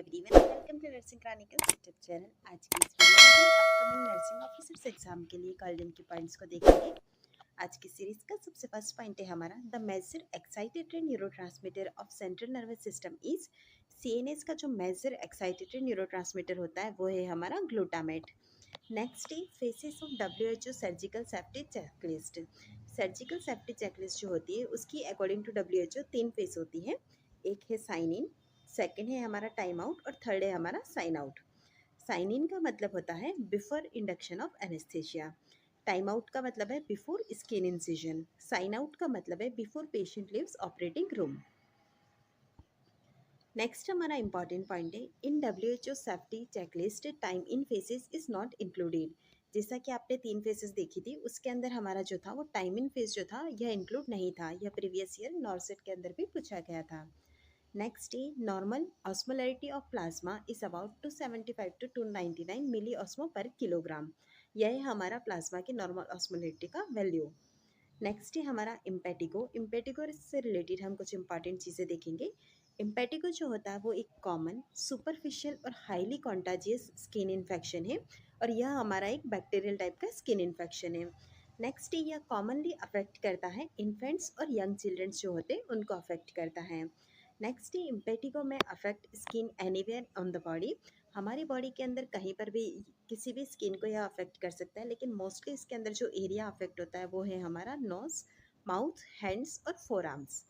Everyone, welcome to Nursing Chronicles YouTube channel. आज की इस वीडियो में हम अपकमिंग नर्सिंग ऑफिसर्स एग्जाम के लिए कॉल्ड इन के पॉइंट्स को देखेंगे। आज की सीरीज का सबसे फर्स्ट पॉइंट है हमारा the major excitatory neurotransmitter of central nervous system is. CNS का जो मेजर एक्साइटेटरी न्यूरोट्रांसमीटर होता है वो है हमारा ग्लूटामेट। नेक्स्ट है faces of WHO surgical safety checklist. Surgical safety checklist जो होती है उसकी अकॉर्डिंग टू WHO 3 फेस होती है। एक है साइन इन, सेकेंड है हमारा टाइम आउट और थर्ड है हमारा साइन आउट। साइन इन का मतलब होता है before induction of anaesthesia. Time out का मतलब है before skin incision. Sign out का मतलब है before patient leaves operating room. Next हमारा इंपॉर्टेंट पॉइंट है in WHO safety checklist time in phases is not included. जैसा कि आपने 3 फेसेस देखी थी उसके अंदर हमारा जो था वो टाइम इन फेस जो था यह इंक्लूड नहीं था। यह प्रीवियस ईयर नॉर्सेट के अंदर भी पूछा गया था। Next is normal osmolarity of plasma is about 275 to 299 milli osmo पर किलोग्राम। यह है हमारा प्लाज्मा की नॉर्मल ऑस्मोलैरिटी का वैल्यू। नेक्स्ट है हमारा इम्पेटिगो। इम्पेटिगो से रिलेटेड हम कुछ इंपॉर्टेंट चीज़ें देखेंगे। इम्पेटिगो जो होता है वो एक कॉमन सुपरफिशियल और हाईली कॉन्टाजियस स्किन इन्फेक्शन है और यह हमारा एक बैक्टीरियल टाइप का स्किन इन्फेक्शन है। नेक्स्ट है यह कॉमनली अफेक्ट करता है इन्फेंट्स और यंग चिल्ड्रंस जो होते हैं उनको अफेक्ट करता है। नेक्स्ट है इम्पेटिगो में affect skin anywhere on the body. हमारी बॉडी के अंदर कहीं पर भी किसी भी स्किन को यह अफेक्ट कर सकता है, लेकिन मोस्टली इसके अंदर जो एरिया अफेक्ट होता है वो है हमारा नोज, माउथ, हैंड्स और फोर आर्म्स।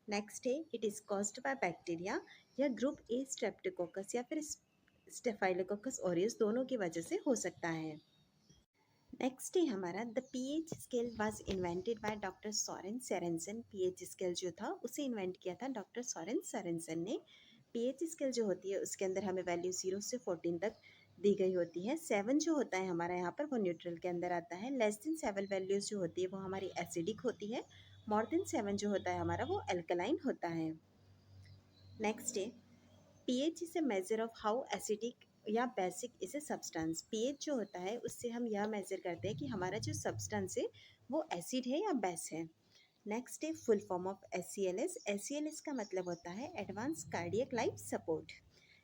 नेक्स्ट है it is caused by bacteria. यह ग्रुप ए स्ट्रेप्टोकोकस या फिर स्टेफाइलोकोकस ऑरियस दोनों की वजह से हो सकता है। नेक्स्ट है हमारा the pH scale was invented by doctor Soren Sorensen. PH scale जो था उसे इन्वेंट किया था डॉक्टर सोरेन सेरेंसन ने। पीएच स्केल जो होती है उसके अंदर हमें वैल्यू 0 से 14 तक दी गई होती है। 7 जो होता है हमारा यहाँ पर वो न्यूट्रल के अंदर आता है। लेस देन 7 वैल्यूज़ जो होती है वो हमारी एसिडिक होती है। मोर देन 7 जो होता है हमारा वो एल्कलाइन होता है। नेक्स्ट है pH is a measure of how acidic या basic is a substance. PH जो होता है उससे हम यह मेजर करते हैं कि हमारा जो सब्सटेंस है वो एसिड है या बेस है। नेक्स्ट है फुल फॉर्म ऑफ एससीएलएस। एससीएलएस का मतलब होता है advance cardiac life support.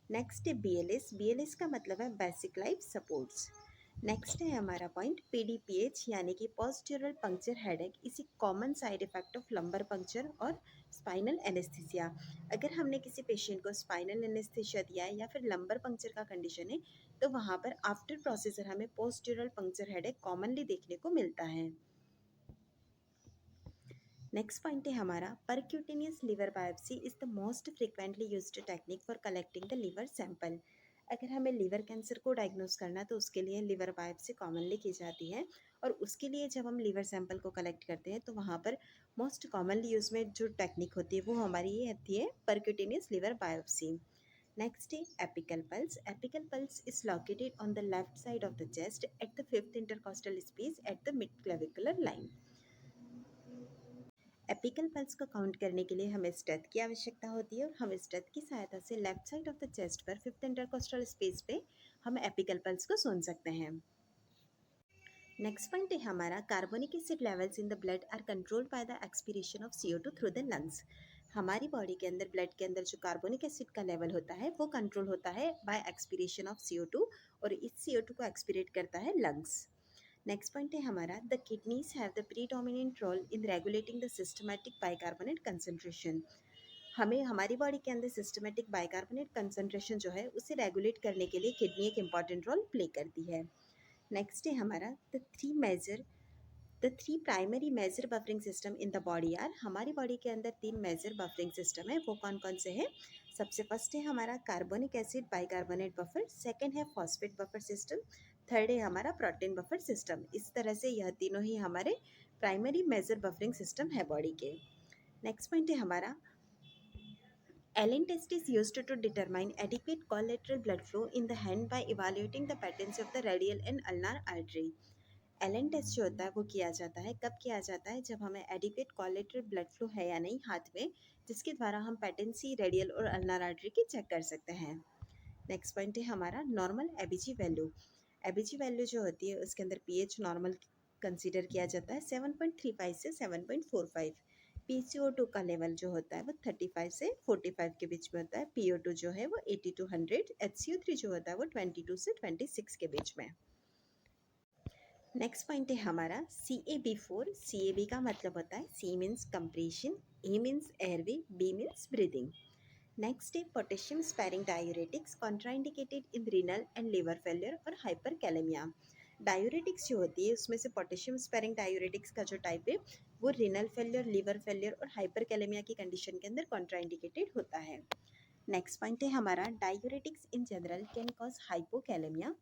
Next है बीएलएस। बीएलएस का मतलब है बेसिक लाइफ सपोर्ट्स। नेक्स्ट है हमारा पॉइंट पीडीपीएच यानी कि पोस्टीरियर पंक्चर हेडेक इसी common side effect of lumbar puncture और स्पाइनल एनेस्थीसिया। अगर हमने किसी पेशेंट को स्पाइनल एनेस्थीसिया दिया है या फिर लंबर पंक्चर का कंडीशन है तो वहाँ पर आफ्टर प्रोसीजर हमें पोस्टीरियर पंक्चर हेडेक कॉमनली देखने को मिलता है। नेक्स्ट पॉइंट है हमारा percutaneous liver biopsy is the most frequently used technique for collecting the liver sample. अगर हमें लिवर कैंसर को डायग्नोस करना है तो उसके लिए लिवर बायोप्सी कॉमनली की जाती है और उसके लिए जब हम लिवर सैंपल को कलेक्ट करते हैं तो वहाँ पर मोस्ट कॉमनली यूज में जो टेक्निक होती है वो हमारी ये होती है परक्यूटेनियस लिवर बायोप्सी। नेक्स्ट है apical pulse. Apical pulse is located on the left side of the chest at the 5th intercostal space at the mid clavicular line. Apical pulse को काउंट करने के लिए हमें स्टेथ की आवश्यकता होती है और हम स्टेथ की सहायता से left side of the chest पर 5th इंटरकोस्टल स्पेस पे हम एपिकल पल्स को सुन सकते हैं। नेक्स्ट पॉइंट है हमारा carbonic acid levels in the blood are controlled by the expiration of CO2 through the lungs. हमारी बॉडी के अंदर ब्लड के अंदर जो कार्बोनिक एसिड का लेवल होता है वो कंट्रोल होता है बाय एक्सपीरेशन ऑफ CO2 और इस CO2 को एक्सपीरेट करता है लंग्स। नेक्स्ट पॉइंट है हमारा the kidneys have the predominant role in regulating the systematic bicarbonate concentration. हमें हमारी बॉडी के अंदर सिस्टमैटिक बाइकार्बोनेट कंसंट्रेशन जो है उसे रेगुलेट करने के लिए किडनी एक इंपॉर्टेंट रोल प्ले करती है। नेक्स्ट है हमारा the three primary major buffering system in the body are. हमारी बॉडी के अंदर 3 मेजर बफरिंग सिस्टम है, वो कौन कौन से हैं? सबसे फर्स्ट है हमारा carbonic acid bicarbonate buffer, second है फॉस्फेट बफर सिस्टम, थर्ड है हमारा प्रोटीन बफर सिस्टम। इस तरह से यह तीनों ही हमारे प्राइमरी मेजर बफरिंग सिस्टम है बॉडी के। नेक्स्ट पॉइंट है हमारा Allen test is used to determine adequate collateral blood flow in the hand by evaluating the patency of the radial and ulnar artery. Allen test जो होता है वो किया जाता है, कब किया जाता है? जब हमें एडिक्वेट कोलेटरल ब्लड फ्लो है या नहीं हाथ में, जिसके द्वारा हम पेटेंसी रेडियल और अल्नार आर्टरी की चेक कर सकते हैं। नेक्स्ट पॉइंट है हमारा normal ABG value. ABG value जो होती है उसके अंदर पीएच नॉर्मल कंसीडर किया जाता है 7.35 से 7.45। PCO2 का लेवल जो होता है वो 35 से 45 के बीच में होता है। PO2 जो है वो 80 to 100, HCO3 जो होता है वो 22 से 26 के बीच में। नेक्स्ट पॉइंट है हमारा CaB4। CaB का मतलब होता है C means compression, A means airway, B means breathing. Next है potassium sparing diuretics contraindicated in renal and liver failure और हाइपरकैलेमिया। डायूरेटिक्स जो होती है उसमें से पोटेशियम स्पेरिंग डायूरेटिक्स का जो टाइप है वो रीनल फेलियर, लिवर फेलियर और हाइपरकैलेमिया की कंडीशन के अंदर कॉन्ट्राइंडिकेटेड होता है। नेक्स्ट पॉइंट है हमारा diuretics in general can cause hypokalemia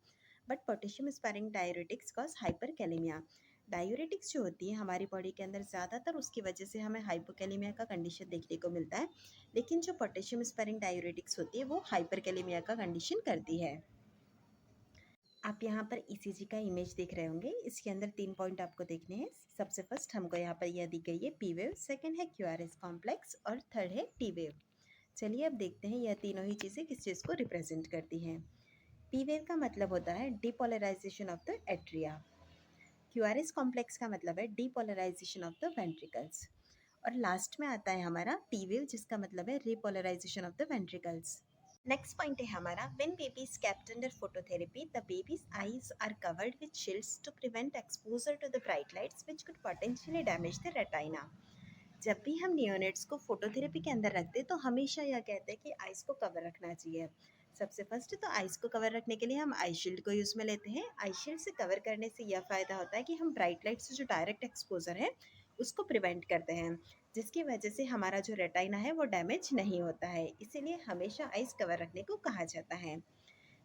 but potassium sparing diuretics cause hyperkalaemia. Diuretics जो होती है हमारी बॉडी के अंदर ज़्यादातर उसकी वजह से हमें हाइपोकैलेमिया का कंडीशन देखने को मिलता है, लेकिन जो पोटेशियम स्पेरिंग डायूरेटिक्स होती है वो हाइपरकैलेमिया का कंडीशन करती है। आप यहाँ पर ECG का इमेज देख रहे होंगे। इसके अंदर 3 पॉइंट आपको देखने हैं। सबसे फर्स्ट हमको यहाँ पर यह दी गई है P वेव, सेकेंड है QRS कॉम्प्लेक्स और थर्ड है T वेव। चलिए अब देखते हैं यह तीनों ही चीज़ें किस चीज़ को रिप्रेजेंट करती हैं। P वेव का मतलब होता है depolarisation of the atria. QRS complex का मतलब है डिपोलराइजेशन ऑफ द वेंट्रिकल्स। और लास्ट में आता है हमारा T वेव जिसका मतलब है repolarisation of the ventricles. Next point है हमारा when baby is kept under phototherapy the baby's eyes are covered with shields to prevent exposure to the bright lights which could potentially damage the retina. जब भी हम neonates को phototherapy के अंदर रखते हैं तो हमेशा यह कहते हैं कि आइज़ को कवर रखना चाहिए। सबसे फर्स्ट तो आइज़ को कवर रखने के लिए हम आई शील्ड को यूज़ में लेते हैं। आई शील्ड से कवर करने से यह फ़ायदा होता है कि हम ब्राइट लाइट से जो डायरेक्ट एक्सपोजर है उसको प्रिवेंट करते हैं, जिसकी वजह से हमारा जो रेटाइना है वो डैमेज नहीं होता है। इसीलिए हमेशा आइज़ कवर रखने को कहा जाता है।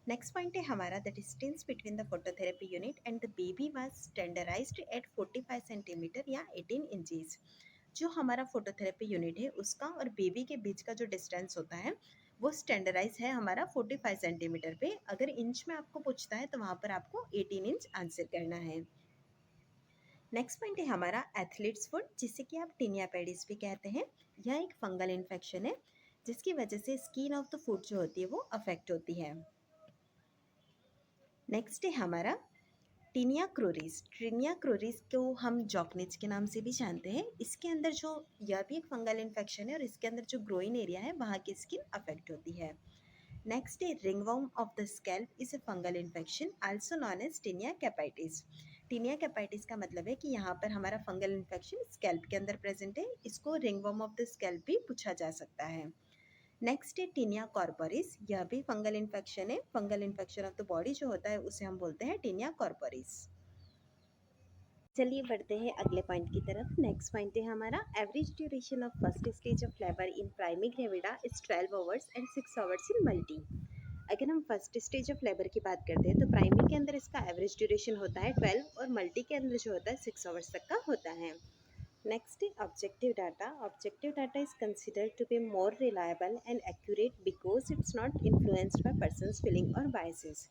नेक्स्ट पॉइंट है हमारा the distance between the phototherapy unit and the baby was standardised at 45 centimetre या 18 इंचेस। जो हमारा फोटोथेरेपी यूनिट है उसका और बेबी के बीच का जो डिस्टेंस होता है वो स्टैंडर्डाइज है हमारा 45 सेंटीमीटर पे। अगर इंच में आपको पूछता है तो वहाँ पर आपको 18 इंच आंसर करना है। नेक्स्ट पॉइंट है हमारा एथलीट्स फुट, जिसे कि आप टीनिया पेडिस भी कहते हैं। यह एक फंगल इन्फेक्शन है जिसकी वजह से स्किन ऑफ द फुट जो होती है वो अफेक्ट होती है। नेक्स्ट है हमारा टीनिया क्रोरिस। टीनिया क्रोरिस को हम जॉकनिच के नाम से भी जानते हैं। इसके अंदर जो यह भी एक फंगल इन्फेक्शन है और इसके अंदर जो ग्रोइन एरिया है वहाँ की स्किन अफेक्ट होती है। नेक्स्ट है ringworm of the scalp is a fungal infection also known as tinea capitis. Tinea capitis का मतलब है कि यहाँ पर हमारा फंगल इन्फेक्शन स्कैल्प के अंदर प्रेजेंट है। इसको रिंगवॉर्म ऑफ द स्कैल्प भी पूछा जा सकता है। नेक्स्ट है टीनिया कॉर्पोरिस। यह भी फंगल इन्फेक्शन है। Fungal infection of the body जो होता है उसे हम बोलते हैं टीनिया कॉर्पोरिस। चलिए बढ़ते हैं अगले पॉइंट की तरफ। नेक्स्ट पॉइंट है हमारा average duration of first stage of labour in primary gravida is 12 hours and 6 hours in multi. अगर हम फर्स्ट स्टेज ऑफ लेबर की बात करते हैं तो प्राइमरी के अंदर इसका एवरेज ड्यूरेशन होता है 12 और मल्टी के अंदर जो होता है 6 आवर्स तक का होता है। Next is objective data. Objective data is considered to be more reliable and accurate because it's not influenced by person's feeling or biases.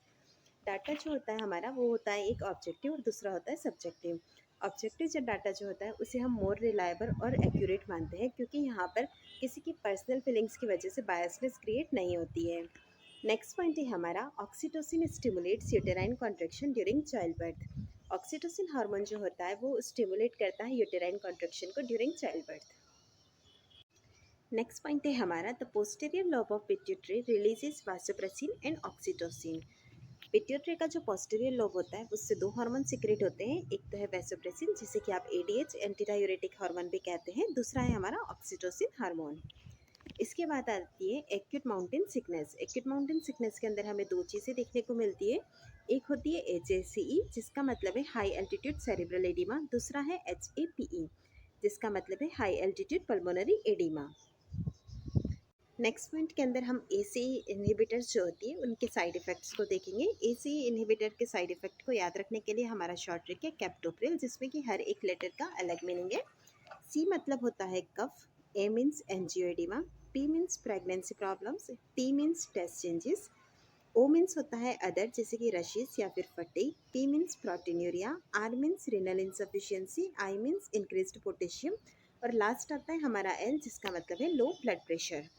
Data जो होता है हमारा वो होता है एक ऑब्जेक्टिव और दूसरा होता है सब्जेक्टिव। ऑब्जेक्टिव जो डाटा जो होता है उसे हम मोर रिलायबल और एक्यूरेट मानते हैं क्योंकि यहाँ पर किसी की पर्सनल फीलिंग्स की वजह से बायसनेस क्रिएट नहीं होती है। नेक्स्ट पॉइंट है हमारा oxytocin stimulates uterine contraction during child birth. Oxytocin hormone जो होता है वो स्टिमुलेट करता है यूटेराइन कॉन्ट्रैक्शन को during child birth. Next point है हमारा the posterior lobe of pituitary releases vasopressin and oxytocin. Pituitary का जो पोस्टीरियर लोब होता है उससे दो हार्मोन सिक्रेट होते हैं। एक तो है वासोप्रेसिन जिसे कि आप एडीएच एंटी डायूरेटिक हार्मोन भी कहते हैं, दूसरा है हमारा ऑक्सीटोसिन हार्मोन। इसके बाद आती है acute mountain sickness. Acute mountain sickness के अंदर हमें दो चीज़ें देखने को मिलती है। एक होती है HACE जिसका मतलब है हाई एल्टीट्यूड सेरिब्रल एडिमा, दूसरा है HAPE जिसका मतलब है high altitude pulmonary oedema. Next point के अंदर हम ACE इनहिबिटर्स जो होती है उनके साइड इफ़ेक्ट्स को देखेंगे। ACE इनहिबिटर के साइड इफ़ेक्ट को याद रखने के लिए हमारा शॉर्ट ट्रिक है कैप्टोप्रिल, जिसमें कि हर एक लेटर का अलग मीनिंग है। C मतलब होता है cough, A means angioedema, P means pregnancy problems, T means taste changes, O means होता है अदर जैसे कि रशिस या फिर fatigue, P means proteinuria, R means renal insufficiency, I means increased potassium और लास्ट आता है हमारा L जिसका मतलब है लो ब्लड प्रेशर।